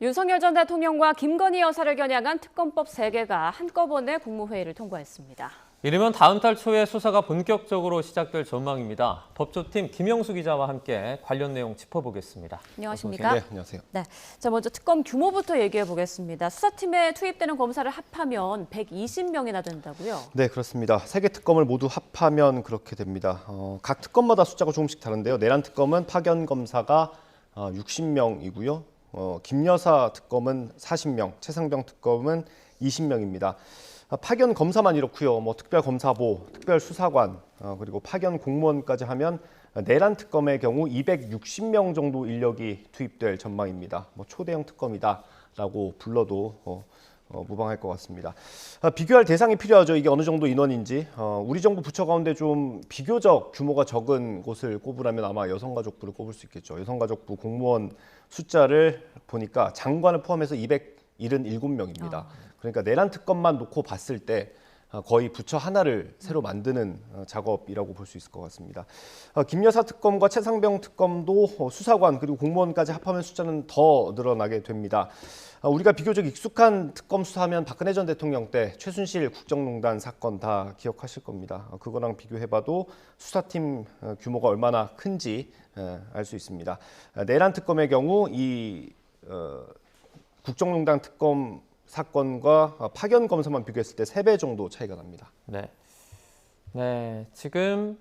윤석열 전 대통령과 김건희 여사를 겨냥한 특검법 3개가 한꺼번에 국무회의를 통과했습니다. 이르면 다음 달 초에 수사가 본격적으로 시작될 전망입니다. 법조팀 김영수 기자와 함께 관련 내용 짚어보겠습니다. 안녕하십니까? 네, 안녕하세요. 네, 자 먼저 특검 규모부터 얘기해 보겠습니다. 수사팀에 투입되는 검사를 합하면 120명이나 된다고요? 네, 그렇습니다. 3개 특검을 모두 합하면 그렇게 됩니다. 각 특검마다 숫자가 조금씩 다른데요. 내란 특검은 파견 검사가 60명이고요. 김여사 특검은 40명, 최상병 특검은 20명입니다. 파견 검사만 이렇고요. 특별 검사보, 특별 수사관, 그리고 파견 공무원까지 하면 내란 특검의 경우 260명 정도 인력이 투입될 전망입니다. 초대형 특검이다라고 불러도 무방할 것 같습니다. 비교할 대상이 필요하죠. 이게 어느 정도 인원인지. 우리 정부 부처 가운데 좀 비교적 규모가 적은 곳을 꼽으라면 아마 여성가족부를 꼽을 수 있겠죠. 여성가족부 공무원 숫자를 보니까 장관을 포함해서 277명입니다. 그러니까 내란 특검만 놓고 봤을 때 거의 부처 하나를 새로 만드는 작업이라고 볼 수 있을 것 같습니다. 김여사 특검과 최상병 특검도 수사관 그리고 공무원까지 합하면 숫자는 더 늘어나게 됩니다. 우리가 비교적 익숙한 특검 수사하면 박근혜 전 대통령 때 최순실 국정농단 사건 다 기억하실 겁니다. 그거랑 비교해봐도 수사팀 규모가 얼마나 큰지 알 수 있습니다. 내란 특검의 경우 이 국정농단 특검 사건과 파견 검사만 비교했을 때 3배 정도 차이가 납니다. 네, 지금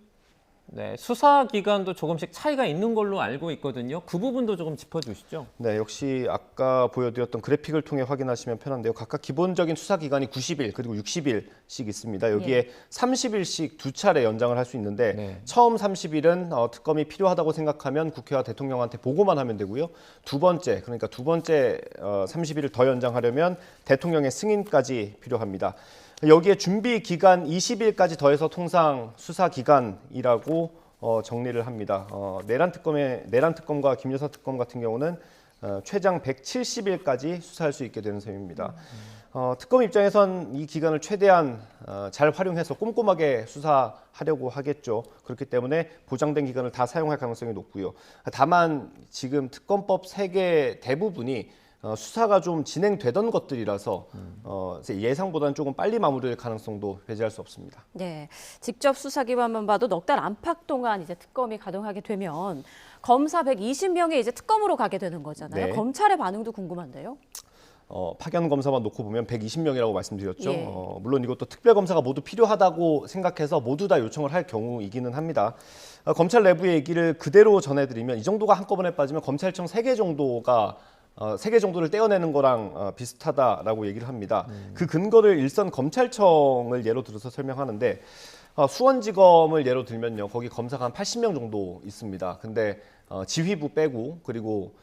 수사 기간도 조금씩 차이가 있는 걸로 알고 있거든요. 그 부분도 조금 짚어주시죠. 네, 역시 아까 보여드렸던 그래픽을 통해 확인하시면 편한데요. 각각 기본적인 수사 기간이 90일 그리고 60일씩 있습니다. 여기에 30일씩 두 차례 연장을 할 수 있는데 처음 30일은 특검이 필요하다고 생각하면 국회와 대통령한테 보고만 하면 되고요. 두 번째 30일을 더 연장하려면 대통령의 승인까지 필요합니다. 여기에 준비 기간 20일까지 더해서 통상 수사 기간이라고 정리를 합니다. 내란 특검과 김여사 특검 같은 경우는 최장 170일까지 수사할 수 있게 되는 셈입니다. 특검 입장에선 이 기간을 최대한 잘 활용해서 꼼꼼하게 수사하려고 하겠죠. 그렇기 때문에 보장된 기간을 다 사용할 가능성이 높고요. 다만 지금 특검법 3개 대부분이 수사가 좀 진행되던 것들이라서 예상보다는 조금 빨리 마무리될 가능성도 배제할 수 없습니다. 네, 직접 수사기관만 봐도 넉 달 안팎 동안 이제 특검이 가동하게 되면 검사 120명이 이제 특검으로 가게 되는 거잖아요. 네. 검찰의 반응도 궁금한데요. 파견 검사만 놓고 보면 120명이라고 말씀드렸죠. 물론 이것도 특별 검사가 모두 필요하다고 생각해서 모두 다 요청을 할 경우이기는 합니다. 검찰 내부의 얘기를 그대로 전해드리면 이 정도가 한꺼번에 빠지면 검찰청 3개 정도가 3개 정도를 떼어내는 거랑 비슷하다라고 얘기를 합니다. 그 근거를 일선 검찰청을 예로 들어서 설명하는데 수원지검을 예로 들면요. 거기 검사가 한 80명 정도 있습니다. 근데 지휘부 빼고 그리고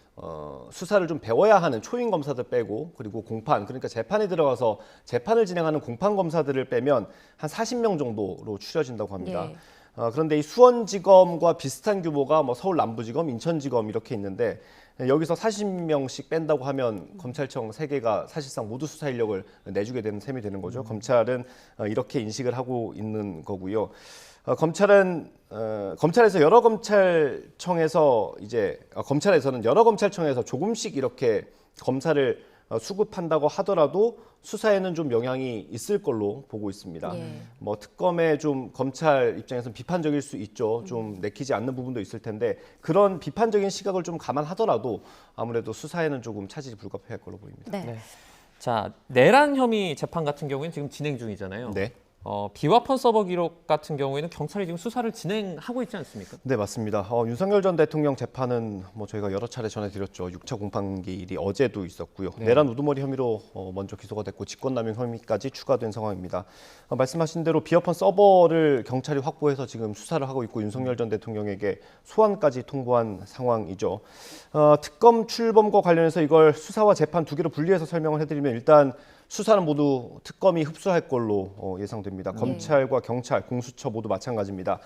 수사를 좀 배워야 하는 초임 검사들 빼고 그리고 공판 그러니까 재판에 들어가서 재판을 진행하는 공판 검사들을 빼면 한 40명 정도로 추려진다고 합니다. 그런데 이 수원지검과 비슷한 규모가 서울 남부지검, 인천지검 이렇게 있는데 여기서 40명씩 뺀다고 하면 검찰청 3개가 사실상 모두 수사 인력을 내주게 되는 셈이 되는 거죠. 검찰은 이렇게 인식을 하고 있는 거고요. 검찰에서 여러 검찰청에서 검찰에서는 여러 검찰청에서 조금씩 이렇게 검사를 수급한다고 하더라도 수사에는 좀 영향이 있을 걸로 보고 있습니다. 특검에 좀 검찰 입장에서는 비판적일 수 있죠. 좀 내키지 않는 부분도 있을 텐데 그런 비판적인 시각을 좀 감안하더라도 아무래도 수사에는 조금 차질이 불가피할 걸로 보입니다. 자, 내란 혐의 재판 같은 경우에는 지금 진행 중이잖아요. 비화폰 서버 기록 같은 경우에는 경찰이 지금 수사를 진행하고 있지 않습니까? 네, 맞습니다. 윤석열 전 대통령 재판은 저희가 여러 차례 전해드렸죠. 6차 공판기일이 어제도 있었고요. 내란 우두머리 혐의로 먼저 기소가 됐고 직권남용 혐의까지 추가된 상황입니다. 말씀하신 대로 비화폰 서버를 경찰이 확보해서 지금 수사를 하고 있고 윤석열 전 대통령에게 소환까지 통보한 상황이죠. 특검 출범과 관련해서 이걸 수사와 재판 두 개로 분리해서 설명을 해드리면 일단 수사는 모두 특검이 흡수할 걸로 예상됩니다. 검찰과 경찰, 공수처 모두 마찬가지입니다.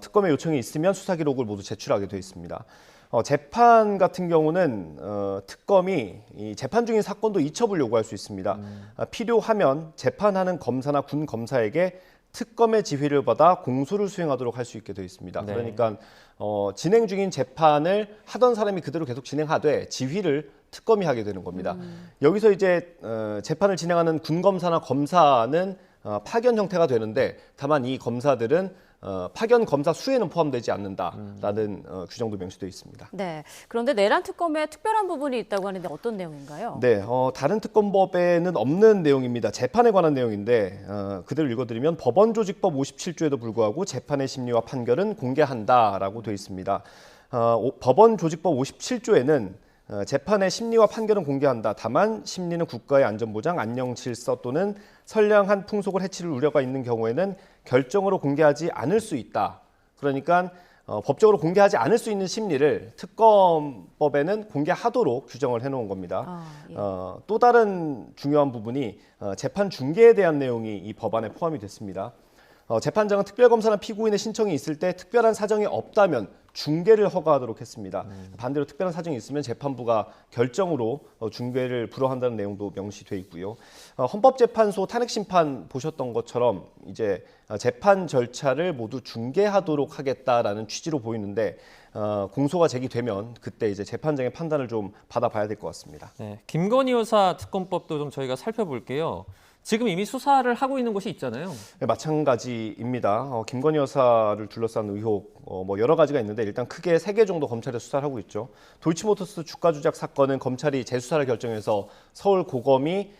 특검의 요청이 있으면 수사 기록을 모두 제출하게 되어 있습니다. 재판 같은 경우는 특검이 이 재판 중인 사건도 이첩을 요구할 수 있습니다. 필요하면 재판하는 검사나 군 검사에게 특검의 지휘를 받아 공소를 수행하도록 할 수 있게 되어 있습니다. 네. 그러니까 진행 중인 재판을 하던 사람이 그대로 계속 진행하되 지휘를 특검이 하게 되는 겁니다. 여기서 이제 재판을 진행하는 군검사나 검사는 파견 형태가 되는데 다만 이 검사들은 파견 검사 수에는 포함되지 않는다라는 규정도 명시되어 있습니다. 네. 그런데 내란 특검에 특별한 부분이 있다고 하는데 어떤 내용인가요? 네, 다른 특검법에는 없는 내용입니다. 재판에 관한 내용인데 그대로 읽어드리면 법원조직법 57조에도 불구하고 재판의 심리와 판결은 공개한다라고 되어 있습니다. 법원조직법 57조에는 재판의 심리와 판결은 공개한다. 다만 심리는 국가의 안전보장, 안녕, 질서 또는 선량한 풍속을 해칠 우려가 있는 경우에는 결정으로 공개하지 않을 수 있다. 그러니까 법적으로 공개하지 않을 수 있는 심리를 특검법에는 공개하도록 규정을 해놓은 겁니다. 예. 또 다른 중요한 부분이 재판 중계에 대한 내용이 이 법안에 포함이 됐습니다. 재판장은 특별검사나 피고인의 신청이 있을 때 특별한 사정이 없다면 중계를 허가하도록 했습니다. 반대로 특별한 사정이 있으면 재판부가 결정으로 중계를 불허한다는 내용도 명시돼 있고요. 헌법재판소 탄핵심판 보셨던 것처럼 이제 재판 절차를 모두 중계하도록 하겠다라는 취지로 보이는데 공소가 제기되면 그때 이제 재판장의 판단을 좀 받아봐야 될 것 같습니다. 네, 김건희 여사 특검법도 좀 저희가 살펴볼게요. 지금 이미 수사를 하고 있는 곳이 있잖아요. 네, 마찬가지입니다. 김건희 여사를 둘러싼 의혹 뭐 여러 가지가 있는데 일단 크게 3개 정도 검찰이 수사를 하고 있죠. 도이치모터스 주가 조작 사건은 검찰이 재수사를 결정해서 서울고검이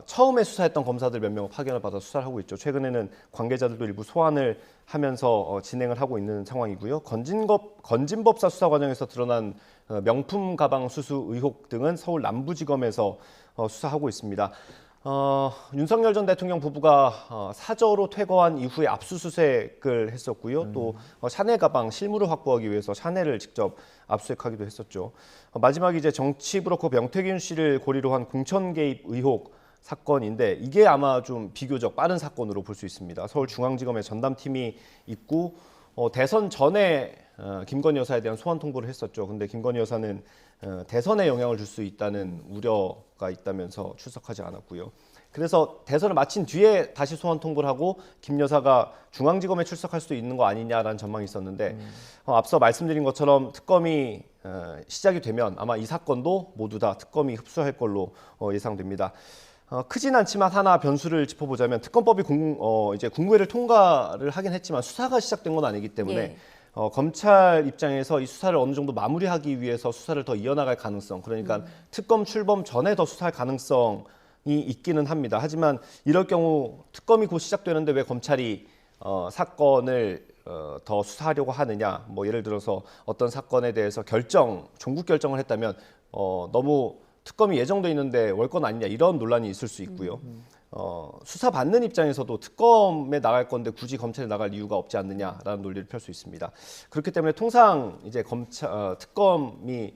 처음에 수사했던 검사들 몇 명을 파견을 받아 수사를 하고 있죠. 최근에는 관계자들도 일부 소환을 하면서 진행을 하고 있는 상황이고요. 건진법사 수사 과정에서 드러난 명품 가방 수수 의혹 등은 서울 남부지검에서 수사하고 있습니다. 윤석열 전 대통령 부부가 사저로 퇴거한 이후에 압수수색을 했었고요. 또 샤넬 가방 실물을 확보하기 위해서 샤넬을 직접 압수수색하기도 했었죠. 마지막 이제 정치 브로커 명태균 씨를 고리로 한 공천 개입 의혹 사건인데 이게 아마 좀 비교적 빠른 사건으로 볼 수 있습니다. 서울중앙지검에 전담팀이 있고 대선 전에 김건희 여사에 대한 소환 통보를 했었죠. 근데 김건희 여사는 대선에 영향을 줄 수 있다는 우려가 있다면서 출석하지 않았고요. 그래서 대선을 마친 뒤에 다시 소환 통보를 하고 김 여사가 중앙지검에 출석할 수도 있는 거 아니냐라는 전망이 있었는데 앞서 말씀드린 것처럼 특검이 시작이 되면 아마 이 사건도 모두 다 특검이 흡수할 걸로 예상됩니다. 크진 않지만 하나 변수를 짚어보자면 특검법이 이제 국무회를 통과를 하긴 했지만 수사가 시작된 건 아니기 때문에 예. 검찰 입장에서 이 수사를 어느 정도 마무리하기 위해서 수사를 더 이어나갈 가능성, 그러니까 특검 출범 전에 더 수사할 가능성이 있기는 합니다. 하지만 이럴 경우 특검이 곧 시작되는데 왜 검찰이 사건을 더 수사하려고 하느냐? 뭐 예를 들어서 어떤 사건에 대해서 종국 결정을 했다면 너무 특검이 예정돼 있는데 월권 아니냐 이런 논란이 있을 수 있고요. 수사 받는 입장에서도 특검에 나갈 건데 굳이 검찰에 나갈 이유가 없지 않느냐라는 논리를 펼 수 있습니다. 그렇기 때문에 통상 이제 특검이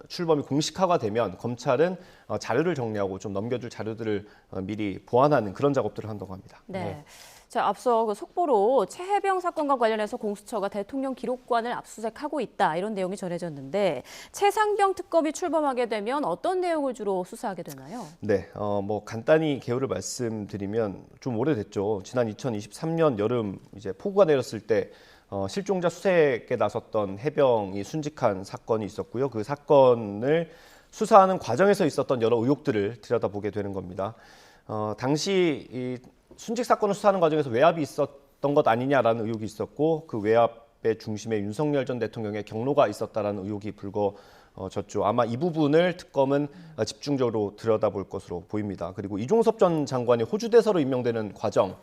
출범이 공식화가 되면 검찰은 자료를 정리하고 좀 넘겨줄 자료들을 미리 보완하는 그런 작업들을 한다고 합니다. 네. 자, 앞서 그 속보로 최혜병 사건과 관련해서 공수처가 대통령 기록관을 압수수색하고 있다 이런 내용이 전해졌는데 최상병 특검이 출범하게 되면 어떤 내용을 주로 수사하게 되나요? 네, 뭐 간단히 개요를 말씀드리면 좀 오래됐죠. 지난 2023년 여름 이제 폭우가 내렸을 때 실종자 수색에 나섰던 해병이 순직한 사건이 있었고요. 그 사건을 수사하는 과정에서 있었던 여러 의혹들을 들여다보게 되는 겁니다. 당시 이 순직 사건을 수사하는 과정에서 외압이 있었던 것 아니냐라는 의혹이 있었고 그 외압의 중심에 윤석열 전 대통령의 경로가 있었다라는 의혹이 불거졌죠. 아마 이 부분을 특검은 집중적으로 들여다볼 것으로 보입니다. 그리고 이종섭 전 장관이 호주 대사로 임명되는 과정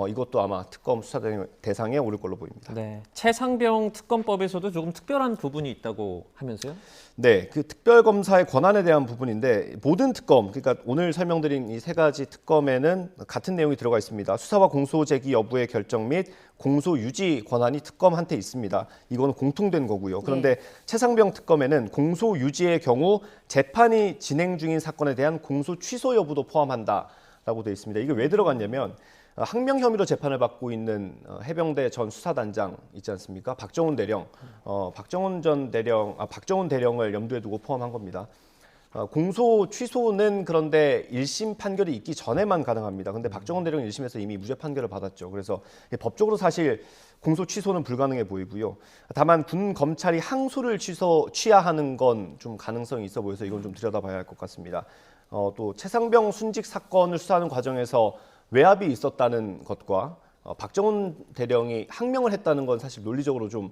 이것도 아마 특검 수사 대상에 오를 걸로 보입니다. 네, 최상병 특검법에서도 조금 특별한 부분이 있다고 하면서요? 네, 그 특별검사의 권한에 대한 부분인데 모든 특검, 그러니까 오늘 설명드린 이 3가지 특검에는 같은 내용이 들어가 있습니다. 수사와 공소 제기 여부의 결정 및 공소 유지 권한이 특검한테 있습니다. 이건 공통된 거고요. 그런데 최상병 특검에는 공소 유지의 경우 재판이 진행 중인 사건에 대한 공소 취소 여부도 포함한다라고 되어 있습니다. 이게 왜 들어갔냐면 항명 혐의로 재판을 받고 있는 해병대 전 수사단장 있지 않습니까? 박정훈 대령, 박정훈 대령을 염두에 두고 포함한 겁니다. 공소 취소는 그런데 1심 판결이 있기 전에만 가능합니다. 근데 박정원 대령 1심에서 이미 무죄 판결을 받았죠. 그래서 법적으로 사실 공소 취소는 불가능해 보이고요. 다만 군 검찰이 항소를 취하하는 건 좀 가능성이 있어 보여서 이건 좀 들여다봐야 할 것 같습니다. 또 최상병 순직 사건을 수사하는 과정에서 외압이 있었다는 것과 박정원 대령이 항명을 했다는 건 사실 논리적으로 좀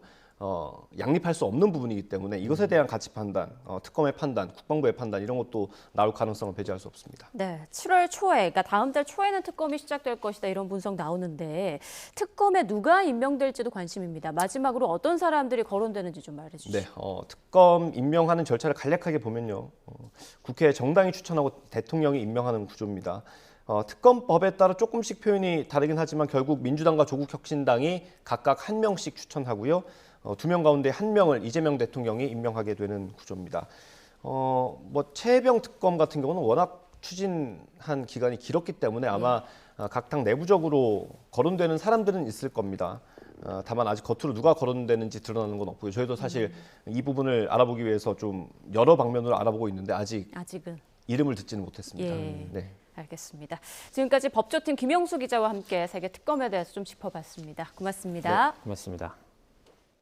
양립할 수 없는 부분이기 때문에 이것에 대한 가치 판단, 특검의 판단, 국방부의 판단 이런 것도 나올 가능성을 배제할 수 없습니다. 네, 7월 초에, 그러니까 다음 달 초에는 특검이 시작될 것이다 이런 분석 나오는데 특검에 누가 임명될지도 관심입니다. 마지막으로 어떤 사람들이 거론되는지 좀 말해주시죠. 네, 특검 임명하는 절차를 간략하게 보면요, 국회 정당이 추천하고 대통령이 임명하는 구조입니다. 특검법에 따라 조금씩 표현이 다르긴 하지만 결국 민주당과 조국혁신당이 각각 한 명씩 추천하고요. 2명 가운데 1명을 이재명 대통령이 임명하게 되는 구조입니다. 최혜병 특검 같은 경우는 워낙 추진한 기간이 길었기 때문에 아마 각 당 내부적으로 거론되는 사람들은 있을 겁니다. 다만 아직 겉으로 누가 거론되는지 드러나는 건 없고요. 저희도 사실 이 부분을 알아보기 위해서 좀 여러 방면으로 알아보고 있는데 아직은 이름을 듣지는 못했습니다. 예. 네. 알겠습니다. 지금까지 법조팀 김영수 기자와 함께 세계 특검에 대해서 좀 짚어봤습니다. 고맙습니다. 네, 고맙습니다.